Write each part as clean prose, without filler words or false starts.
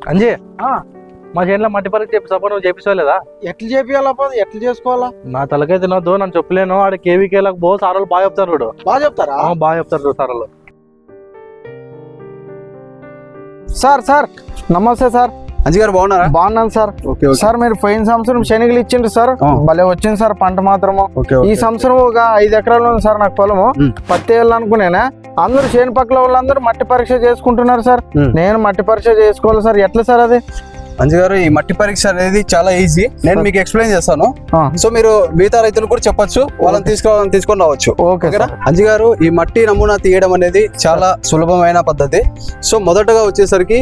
అంజీ మా చేనులో మట్టి పరీక్ష చెప్పి నువ్వు చేపించలేదా? ఎట్లా చేపియాలప్ప, ఎట్లా చేసుకోవాలా? నా తలకైతే తినొద్దు, నన్ను చెప్పలేను. ఆడ కేవీకేలకు బో సార్ వాళ్ళు బాగా చెప్తారు. చూడు బాగా చెప్తారా? బాగా చెప్తారు సార్ వాళ్ళు. సార్ సార్ నమస్తే సార్. అంజీ గారు బాగున్నారా? బాగున్నాను సార్. సార్ మీరు పోయిన సంవత్సరం శనగలు ఇచ్చిండ్రు సార్, భలే వచ్చింది సార్ పంట మాత్రము. ఈ సంవత్సరం ఒక 5 ఎకరాలు ఉంది సార్ నాకు పొలము. పత్తి వేయాలనుకునేనా, అందరూ చేను పక్కల వాళ్ళందరూ మట్టి పరీక్ష చేసుకుంటున్నారు సార్. నేను మట్టి పరీక్ష చేసుకోవాలి సార్, ఎట్లా సార్ అది? అంజీ గారు, ఈ మట్టి పరీక్ష అనేది చాలా ఈజీ, నేను మీకు ఎక్స్ప్లెయిన్ చేస్తాను. సో మీరు మిగతా రైతులు కూడా చెప్పొచ్చు, వాళ్ళని తీసుకొని రావచ్చు. Okay sir. అంజీ గారు, ఈ మట్టి నమూనా తీయడం అనేది చాలా సులభమైన పద్ధతి. సో మొదటగా వచ్చేసరికి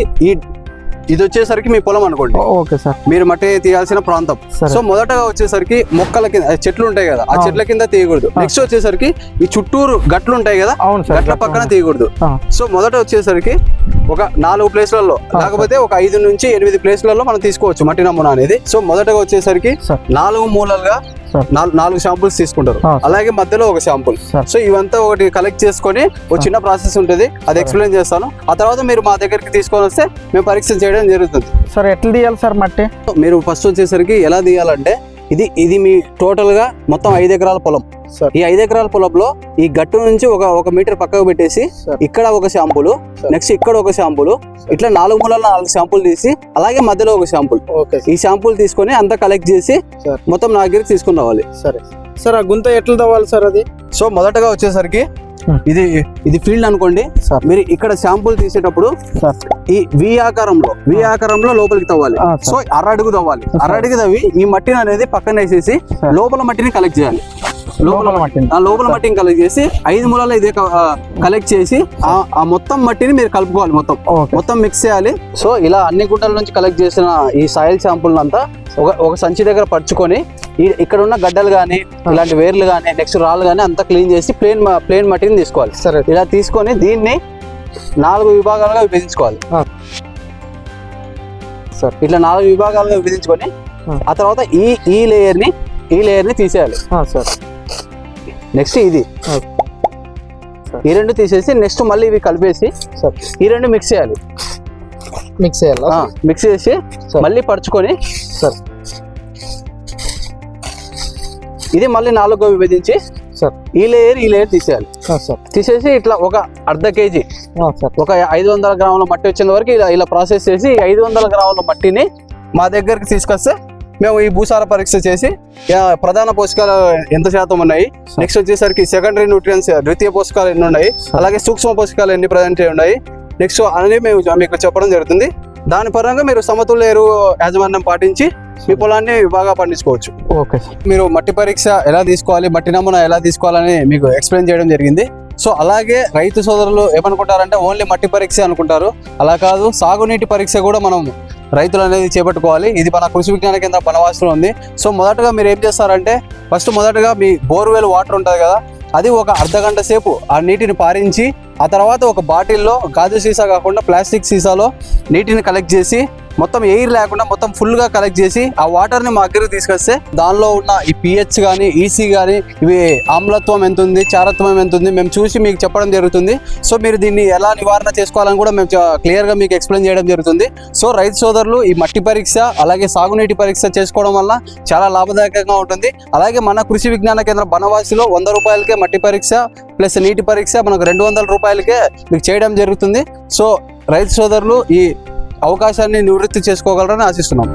ఇది వచ్చేసరికి మీ పొలం అనుకోండి. Okay sir. మీరు మట్టి తీయాల్సిన ప్రాంతం. సో మొదటగా వచ్చేసరికి మొక్కల కింద చెట్లు ఉంటాయి కదా, ఆ చెట్ల కింద తీయకూడదు. నెక్స్ట్ వచ్చేసరికి ఈ చుట్టూరు గట్లు ఉంటాయి కదా, గట్ల పక్కన తీయకూడదు. సో మొదట వచ్చేసరికి ఒక 4 ప్లేస్లలో, లేకపోతే ఒక 5 నుంచి 8 ప్లేస్లలో మనం తీసుకోవచ్చు మట్టి నమూనా అనేది. సో మొదటగా వచ్చేసరికి 4 మూలలుగా 4 శాంపుల్స్ తీసుకుంటారు, అలాగే మధ్యలో ఒక శాంపుల్. సో ఇవంతా ఒకటి కలెక్ట్ చేసుకొని ఒక చిన్న ప్రాసెస్ ఉంటుంది, అది ఎక్స్ప్లెయిన్ చేస్తాను. ఆ తర్వాత మీరు మా దగ్గరికి తీసుకొని వస్తే మేము పరీక్ష చేయడం జరుగుతుంది. సార్ ఎట్లా తీయాలి సార్ మట్టి? మీరు ఫస్ట్ వచ్చేసరికి ఎలా తీయాలంటే, ఇది మీ టోటల్ గా మొత్తం 5 ఎకరాల పొలం. ఈ 5 ఎకరాల పొలంలో ఈ గట్టు నుంచి ఒక మీటర్ పక్కకు పెట్టేసి ఇక్కడ ఒక శాంపుల్, నెక్స్ట్ ఇక్కడ ఒక శాంపుల్, ఇట్లా 4 మూలల 4 శాంపుల్ తీసి అలాగే మధ్యలో ఒక శాంపుల్, ఈ శాంపుల్ తీసుకొని అంతా కలెక్ట్ చేసి మొత్తం నా దగ్గరికి తీసుకుని రావాలి. సరే సార్. ఆ గుంత ఎట్లా తవ్వాలి సార్ అది? సో మొదటగా వచ్చేసరికి ఇది ఫీల్డ్ అనుకోండి. మీరు ఇక్కడ శాంపుల్ తీసేటప్పుడు ఈ వి ఆకారంలో లోపలికి తవ్వాలి. సో అరడుగు తవ్వాలి. అరడుగు తవ్వి ఈ మట్టిని అనేది పక్కన వేసేసి లోపల మట్టిని కలెక్ట్ చేయాలి. లోపల మట్టిని కలెక్ట్ చేసి 5 మూలాలు ఇదే కలెక్ట్ చేసి ఆ మొత్తం మట్టిని మీరు కలుపుకోవాలి, మొత్తం మిక్స్ చేయాలి. సో ఇలా అన్ని గుంటల నుంచి కలెక్ట్ చేసిన ఈ సాయిల్ శాంపుల్ అంతా ఒక సంచి దగ్గర పరుచుకొని ఇక్కడ ఉన్న గడ్డలు కానీ ఇలాంటి వేర్లు కానీ నెక్స్ట్ రాళ్ళు కానీ అంతా క్లీన్ చేసి ప్లేన్ మట్టిని తీసుకోవాలి. సరే, ఇలా తీసుకొని దీన్ని 4 విభాగాలుగా విభజించుకోవాలి. సార్ ఇట్లా 4 విభాగాలుగా విభజించుకొని ఆ తర్వాత ఈ లేయర్ ని తీసేయాలి. సార్ నెక్స్ట్ ఈ 2 తీసేసి నెక్స్ట్ మళ్ళీ ఇవి కలిపేసి ఈ 2 మిక్స్ చేయాలి. మిక్స్ చేసి మళ్ళీ పరుచుకొని సార్ ఇది మళ్ళీ 4గా విభజించి ఈ లేయర్ తీసేయాలి. తీసేసి ఇట్లా ఒక అర్ధ కేజీ ఒక 500 గ్రాముల మట్టి వచ్చేంత వరకు ఇలా ప్రాసెస్ చేసి 500 గ్రాముల మట్టిని మా దగ్గరికి తీసుకొస్తే మేము ఈ భూసార పరీక్ష చేసి ప్రధాన పోషకాలు ఎంత శాతం ఉన్నాయి, నెక్స్ట్ వచ్చేసరికి సెకండరీ న్యూట్రియన్స్ ద్వితీయ పోషకాలు ఎన్ని ఉన్నాయి, అలాగే సూక్ష్మ పోషకాలు ఎన్ని ప్రజెంట్ ఉన్నాయి, నెక్స్ట్ అనేది మేము మీకు చెప్పడం జరుగుతుంది. దాని పరంగా మీరు సమతుల్య ఎరువు యాజమాన్యం పాటించి మీ పొలాన్ని బాగా పండించుకోవచ్చు. ఓకే. మీరు మట్టి పరీక్ష ఎలా తీసుకోవాలి, మట్టి నమూనా ఎలా తీసుకోవాలని మీకు ఎక్స్ప్లెయిన్ చేయడం జరిగింది. సో అలాగే రైతు సోదరులు ఏమనుకుంటారంటే ఓన్లీ మట్టి పరీక్ష అనుకుంటారు. అలా కాదు, సాగునీటి పరీక్ష కూడా మనం రైతులు అనేది చేపట్టుకోవాలి. ఇది మన కృషి విజ్ఞాన కేంద్రం బనవాసిలో ఉంది. సో మొదటగా మీరు ఏం చేస్తారంటే, మొదటగా మీ బోర్వెల్ వాటర్ ఉంటుంది కదా, అది ఒక అర్ధగంట సేపు ఆ నీటిని పారించి ఆ తర్వాత ఒక బాటిల్లో గాజు సీసా కాకుండా ప్లాస్టిక్ సీసాలో నీటిని కలెక్ట్ చేసి మొత్తం ఎయిర్ లేకుండా మొత్తం ఫుల్గా కలెక్ట్ చేసి ఆ వాటర్ని మా దగ్గరికి తీసుకొస్తే దానిలో ఉన్న ఈ పిహెచ్ కానీ ఈసీ కానీ ఇవి ఆమ్లత్వం ఎంత ఉంది, చారత్వం ఎంత ఉంది మేము చూసి మీకు చెప్పడం జరుగుతుంది. సో మీరు దీన్ని ఎలా నివారణ చేసుకోవాలని కూడా మేము క్లియర్గా మీకు ఎక్స్ప్లెయిన్ చేయడం జరుగుతుంది. సో రైతు సోదరులు ఈ మట్టి పరీక్ష అలాగే సాగునీటి పరీక్ష చేసుకోవడం వల్ల చాలా లాభదాయకంగా ఉంటుంది. అలాగే మన కృషి విజ్ఞాన కేంద్రం బనవాసిలో 100 రూపాయలకే మట్టి పరీక్ష ప్లస్ నీటి పరీక్ష మనకు 200 రూపాయలకే మీకు చేయడం జరుగుతుంది. సో రైతు సోదరులు ఈ అవకాశాన్ని నివృత్తి చేసుకోగలరని ఆశిస్తున్నాం.